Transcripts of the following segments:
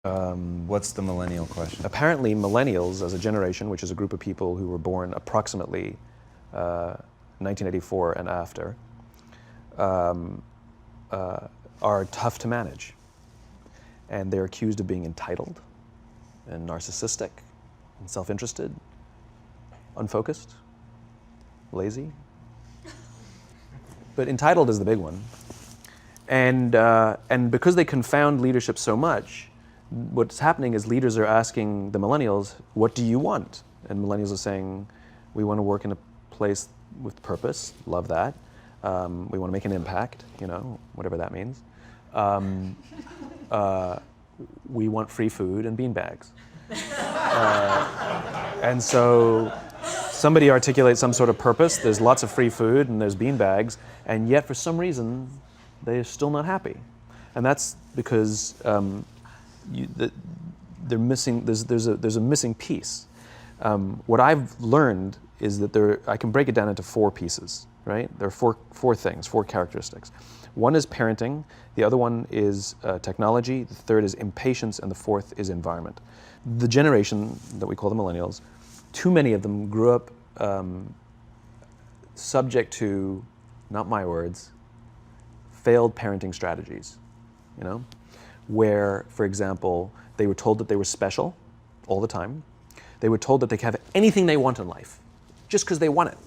What's the millennial question? Apparently, millennials as a generation, which is a group of people who were born approximately 1984 and after, are tough to manage. And they're accused of being entitled and narcissistic and self-interested, unfocused, lazy. But entitled is the big one. And because they confound leadership so much, what's happening is leaders are asking the millennials, what do you want? And millennials are saying, we want to work in a place with purpose, love that. We want to make an impact, whatever that means. We want free food and beanbags. And so somebody articulates some sort of purpose, there's lots of free food and there's beanbags, and yet for some reason, they're still not happy. And that's because they're missing, there's a missing piece. What I've learned is that I can break it down into 4 pieces, right? There are four things, 4 characteristics. One is parenting, the other one is technology, the third is impatience, and the fourth is environment. The generation that we call the millennials, too many of them grew up subject to, not my words, failed parenting strategies, where, for example, they were told that they were special all the time. They were told that they could have anything they want in life, just because they want it,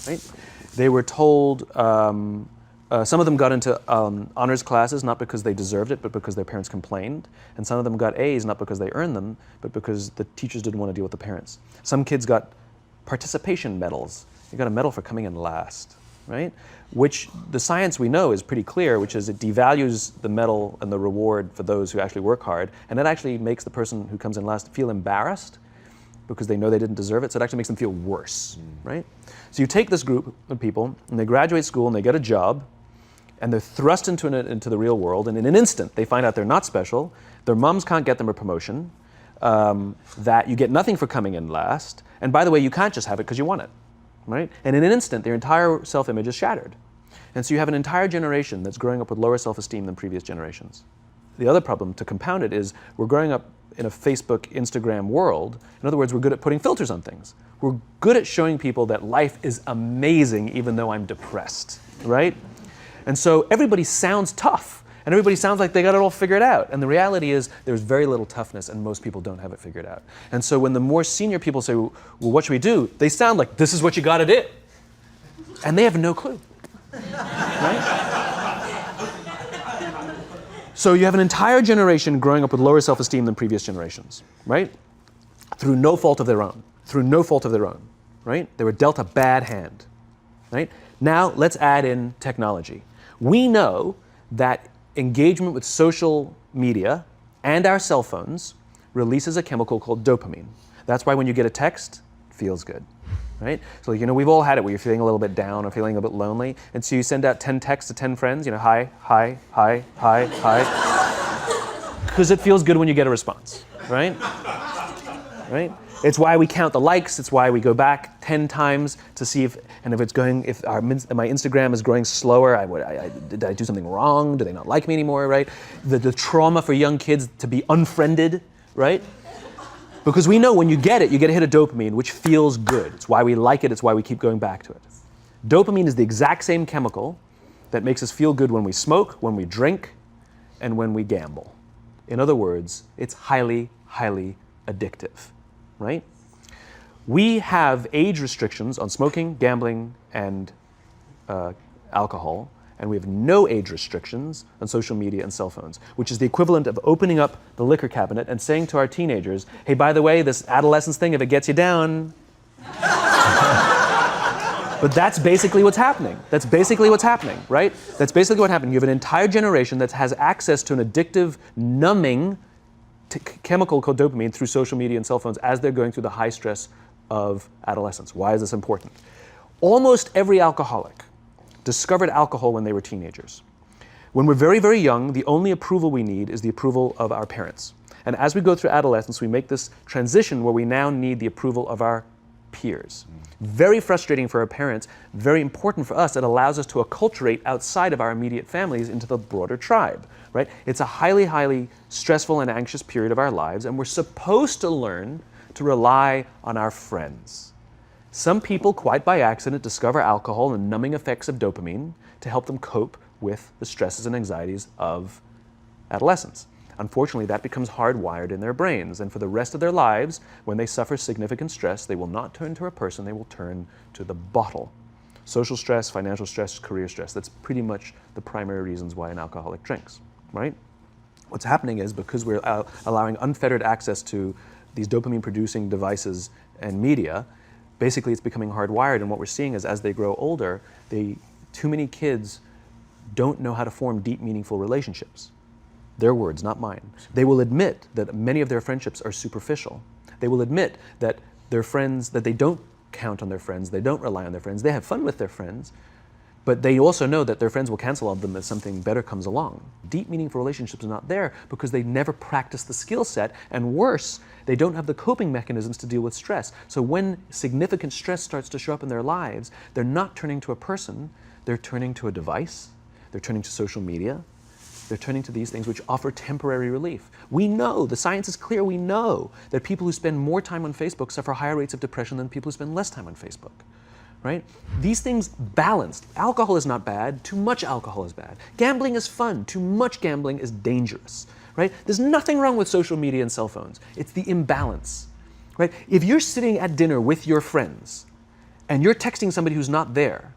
right? They were told, some of them got into honors classes, not because they deserved it, but because their parents complained. And some of them got A's, not because they earned them, but because the teachers didn't want to deal with the parents. Some kids got participation medals. You got a medal for coming in last, right? Which the science we know is pretty clear, which is it devalues the medal and the reward for those who actually work hard. And it actually makes the person who comes in last feel embarrassed because they know they didn't deserve it. So it actually makes them feel worse, right? So you take this group of people and they graduate school and they get a job and they're thrust into the real world, and in an instant they find out they're not special, their moms can't get them a promotion, that you get nothing for coming in last, and by the way, you can't just have it because you want it, right? And in an instant, their entire self-image is shattered. And so you have an entire generation that's growing up with lower self-esteem than previous generations. The other problem, to compound it, is we're growing up in a Facebook, Instagram world. In other words, we're good at putting filters on things. We're good at showing people that life is amazing even though I'm depressed, right? And so everybody sounds tough, and everybody sounds like they got it all figured out. And the reality is there's very little toughness, and most people don't have it figured out. And so when the more senior people say, well, what should we do? They sound like, this is what you got to do. And they have no clue, right? So you have an entire generation growing up with lower self-esteem than previous generations, right? Through no fault of their own, right? They were dealt a bad hand, right? Now let's add in technology. We know that engagement with social media and our cell phones releases a chemical called dopamine. That's why when you get a text, it feels good, right? So we've all had it where you're feeling a little bit down or feeling a bit lonely, and so you send out 10 texts to 10 friends, hi, hi, hi, hi, hi, because it feels good when you get a response, right? Right? It's why we count the likes. It's why we go back 10 times to see if my Instagram is growing slower, did I do something wrong? Do they not like me anymore, right? The trauma for young kids to be unfriended, right? Because we know when you get a hit of dopamine, which feels good. It's why we like it. It's why we keep going back to it. Dopamine is the exact same chemical that makes us feel good when we smoke, when we drink, and when we gamble. In other words, it's highly, highly addictive. Right? We have age restrictions on smoking, gambling, and alcohol, and we have no age restrictions on social media and cell phones, which is the equivalent of opening up the liquor cabinet and saying to our teenagers, hey, by the way, this adolescence thing, if it gets you down. But that's basically what's happening. That's basically what's happening, right? That's basically what happened. You have an entire generation that has access to an addictive, numbing chemical called dopamine through social media and cell phones as they're going through the high stress of adolescence. Why is this important? Almost every alcoholic discovered alcohol when they were teenagers. When we're very, very young, the only approval we need is the approval of our parents. And as we go through adolescence, we make this transition where we now need the approval of our peers. Very frustrating for our parents, very important for us. It allows us to acculturate outside of our immediate families into the broader tribe, right? It's a highly, highly stressful and anxious period of our lives, and we're supposed to learn to rely on our friends. Some people, quite by accident, discover alcohol and numbing effects of dopamine to help them cope with the stresses and anxieties of adolescence. Unfortunately, that becomes hardwired in their brains, and for the rest of their lives, when they suffer significant stress, they will not turn to a person, they will turn to the bottle. Social stress, financial stress, career stress, that's pretty much the primary reasons why an alcoholic drinks, right? What's happening is, because we're allowing unfettered access to these dopamine-producing devices and media, basically it's becoming hardwired, and what we're seeing is, as they grow older, too many kids don't know how to form deep, meaningful relationships. Their words, not mine. They will admit that many of their friendships are superficial. They will admit that their friends, that they don't count on their friends, they don't rely on their friends, they have fun with their friends, but they also know that their friends will cancel on them as something better comes along. Deep, meaningful relationships are not there because they never practice the skill set, and worse, they don't have the coping mechanisms to deal with stress. So when significant stress starts to show up in their lives, they're not turning to a person, they're turning to a device, they're turning to social media, they're turning to these things which offer temporary relief. We know, the science is clear, we know that people who spend more time on Facebook suffer higher rates of depression than people who spend less time on Facebook, right? These things balanced. Alcohol is not bad, too much alcohol is bad. Gambling is fun, too much gambling is dangerous, right? There's nothing wrong with social media and cell phones. It's the imbalance, right? If you're sitting at dinner with your friends and you're texting somebody who's not there,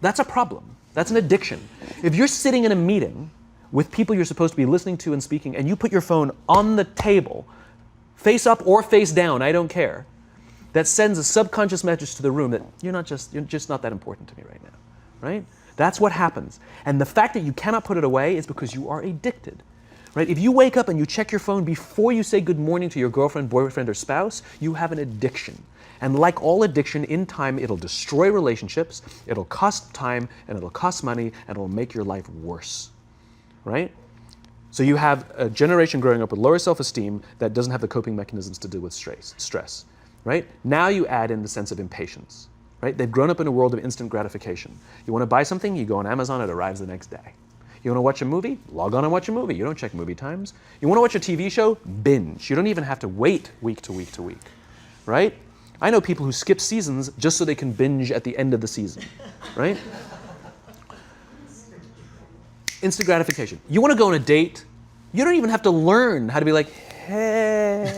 that's a problem. That's an addiction. If you're sitting in a meeting with people you're supposed to be listening to and speaking, and you put your phone on the table, face up or face down, I don't care, that sends a subconscious message to the room that you're just not that important to me right now, right? That's what happens. And the fact that you cannot put it away is because you are addicted, right? If you wake up and you check your phone before you say good morning to your girlfriend, boyfriend, or spouse, you have an addiction. And like all addiction, in time, it'll destroy relationships, it'll cost time, and it'll cost money, and it'll make your life worse, right? So you have a generation growing up with lower self-esteem that doesn't have the coping mechanisms to deal with stress, right? Now you add in the sense of impatience, right? They've grown up in a world of instant gratification. You want to buy something, you go on Amazon, it arrives the next day. You want to watch a movie? Log on and watch a movie. You don't check movie times. You want to watch a TV show? Binge. You don't even have to wait week to week to week, right? I know people who skip seasons just so they can binge at the end of the season, right? Instant gratification. You want to go on a date, you don't even have to learn how to be like, hey.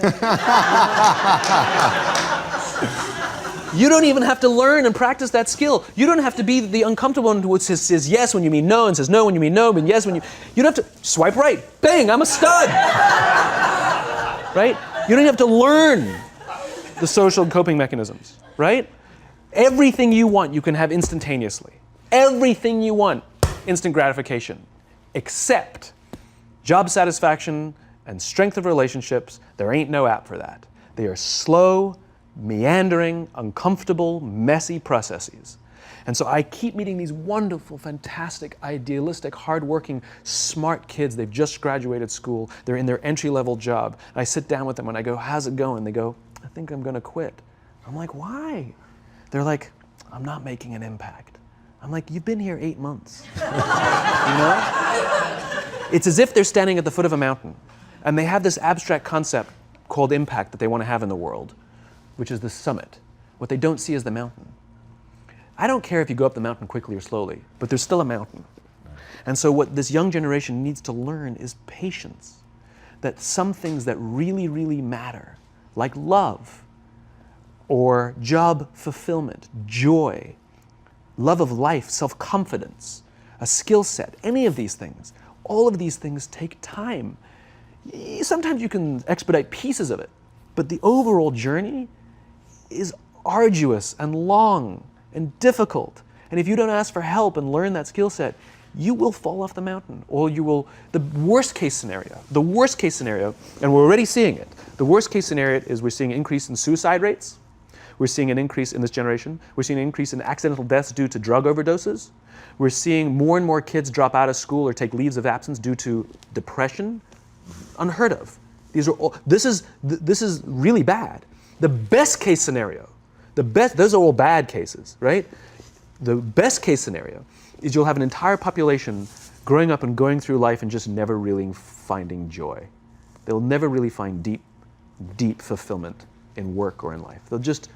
You don't even have to learn and practice that skill. You don't have to be the uncomfortable one who says yes when you mean no, and says no when you mean no, and yes when you don't have to swipe right. Bang, I'm a stud. Right? You don't have to learn the social coping mechanisms, right? Everything you want, you can have instantaneously. Everything you want, instant gratification, except job satisfaction and strength of relationships. There ain't no app for that. They are slow, meandering, uncomfortable, messy processes. And so I keep meeting these wonderful, fantastic, idealistic, hardworking, smart kids. They've just graduated school. They're in their entry-level job. And I sit down with them and I go, how's it going? They go, I think I'm going to quit. I'm like, why? They're like, I'm not making an impact. I'm like, you've been here 8 months. You know? It's as if they're standing at the foot of a mountain and they have this abstract concept called impact that they want to have in the world, which is the summit. What they don't see is the mountain. I don't care if you go up the mountain quickly or slowly, but there's still a mountain. And so what this young generation needs to learn is patience. That some things that really, really matter, like love, or job fulfillment, joy, love of life, self-confidence, a skill set, any of these things, all of these things take time. Sometimes you can expedite pieces of it, but the overall journey is arduous and long and difficult. And if you don't ask for help and learn that skill set, you will fall off the mountain, or you will, the worst case scenario, and we're already seeing it, the worst case scenario is we're seeing an increase in suicide rates, we're seeing an increase in this generation, we're seeing an increase in accidental deaths due to drug overdoses, we're seeing more and more kids drop out of school or take leaves of absence due to depression. Unheard of. These are all, this is really bad. The best case scenario, those are all bad cases, right? The best case scenario is you'll have an entire population growing up and going through life and just never really finding joy. They'll never really find deep fulfillment in work or in life. They'll just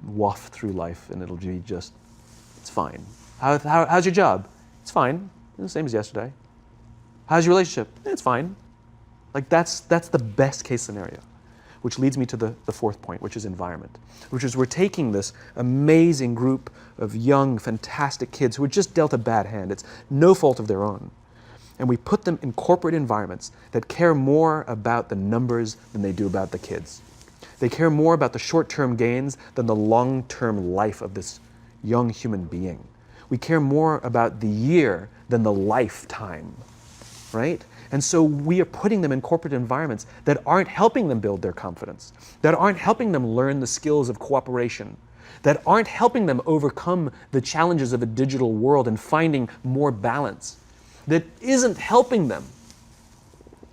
waft through life and it'll be just, it's fine. How's your job? It's fine. It's the same as yesterday. How's your relationship? It's fine. Like that's the best case scenario, which leads me to the fourth point, which is environment, which is we're taking this amazing group of young, fantastic kids who were just dealt a bad hand. It's no fault of their own. And we put them in corporate environments that care more about the numbers than they do about the kids. They care more about the short-term gains than the long-term life of this young human being. We care more about the year than the lifetime, right? And so we are putting them in corporate environments that aren't helping them build their confidence, that aren't helping them learn the skills of cooperation, that aren't helping them overcome the challenges of a digital world and finding more balance, that isn't helping them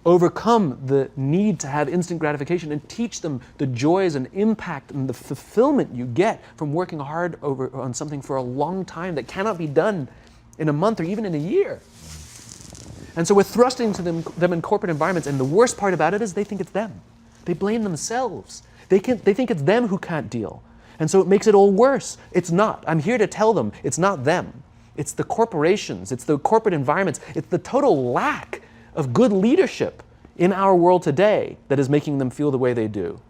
overcome the need to have instant gratification and teach them the joys and impact and the fulfillment you get from working hard on something for a long time that cannot be done in a month or even in a year. And so we're thrusting to them in corporate environments, and the worst part about it is they think it's them. They blame themselves. They think it's them who can't deal. And so it makes it all worse. It's not. I'm here to tell them it's not them. It's the corporations, it's the corporate environments, it's the total lack of good leadership in our world today that is making them feel the way they do.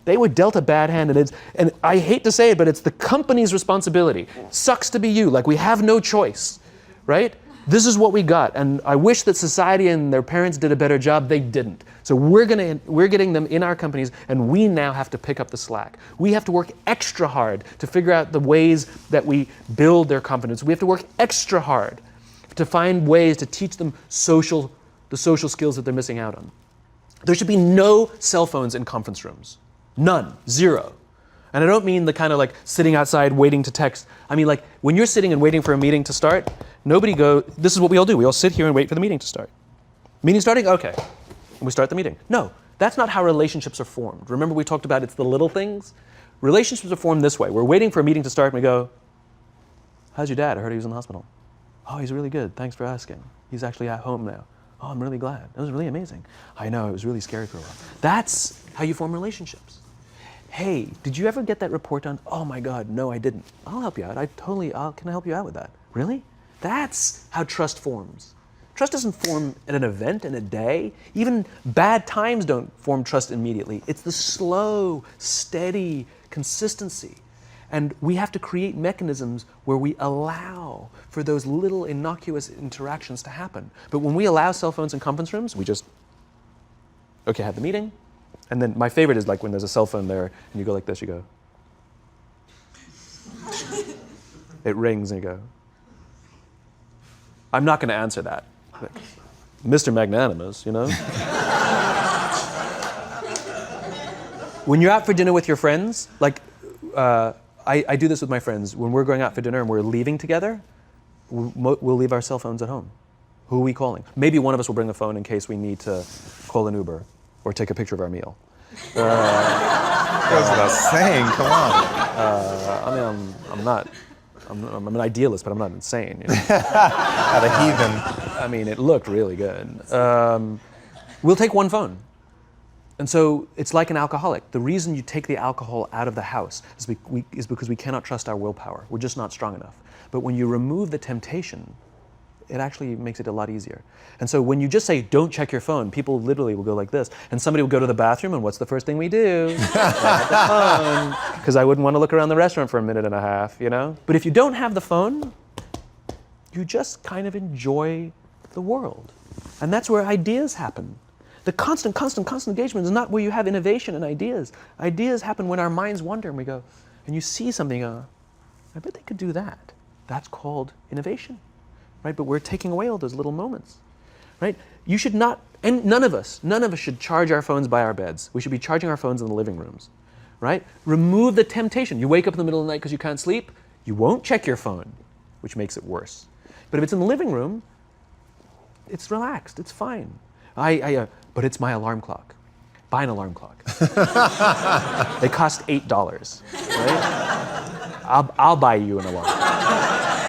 They were dealt a bad hand, and I hate to say it, but it's the company's responsibility. Sucks to be you, like we have no choice, right? This is what we got, and I wish that society and their parents did a better job. They didn't. So we're getting them in our companies, and we now have to pick up the slack. We have to work extra hard to figure out the ways that we build their confidence. We have to work extra hard to find ways to teach them the social skills that they're missing out on. There should be no cell phones in conference rooms. None. Zero. And I don't mean the kind of like sitting outside waiting to text. I mean like when you're sitting and waiting for a meeting to start, this is what we all do. We all sit here and wait for the meeting to start. Meeting starting? Okay. And we start the meeting. No, that's not how relationships are formed. Remember we talked about it's the little things? Relationships are formed this way. We're waiting for a meeting to start and we go, how's your dad? I heard he was in the hospital. Oh, he's really good. Thanks for asking. He's actually at home now. Oh, I'm really glad. That was really amazing. I know, it was really scary for a while. That's how you form relationships. Hey, did you ever get that report done? Oh my God, no, I didn't. I'll help you out. Can I help you out with that? Really? That's how trust forms. Trust doesn't form at an event in a day. Even bad times don't form trust immediately. It's the slow, steady consistency. And we have to create mechanisms where we allow for those little innocuous interactions to happen. But when we allow cell phones in conference rooms, we just, okay, have the meeting. And then my favorite is like when there's a cell phone there and you go like this, you go. It rings and you go. I'm not going to answer that. Like, Mr. Magnanimous, you know? When you're out for dinner with your friends, like, I do this with my friends. When we're going out for dinner and we're leaving together, we'll leave our cell phones at home. Who are we calling? Maybe one of us will bring a phone in case we need to call an Uber or take a picture of our meal. That goes without saying, come on. I'm an idealist, but I'm not insane. You know? Not a heathen. I mean, it looked really good. We'll take one phone. And so it's like an alcoholic. The reason you take the alcohol out of the house is because we cannot trust our willpower. We're just not strong enough. But when you remove the temptation, it actually makes it a lot easier. And so when you just say, don't check your phone, people literally will go like this. And somebody will go to the bathroom, and what's the first thing we do? Grab the phone. Because I wouldn't want to look around the restaurant for a minute and a half, you know? But if you don't have the phone, you just kind of enjoy the world. And that's where ideas happen. The constant engagement is not where you have innovation and ideas. Ideas happen when our minds wander and we go, and you see something, I bet they could do that. That's called innovation, right? But we're taking away all those little moments, right? You should not, and none of us should charge our phones by our beds. We should be charging our phones in the living rooms, right? Remove the temptation. You wake up in the middle of the night because you can't sleep, you won't check your phone, which makes it worse. But if it's in the living room, it's relaxed, it's fine. But it's my alarm clock. buy an alarm clock. They cost $8, right? I'll buy you an alarm.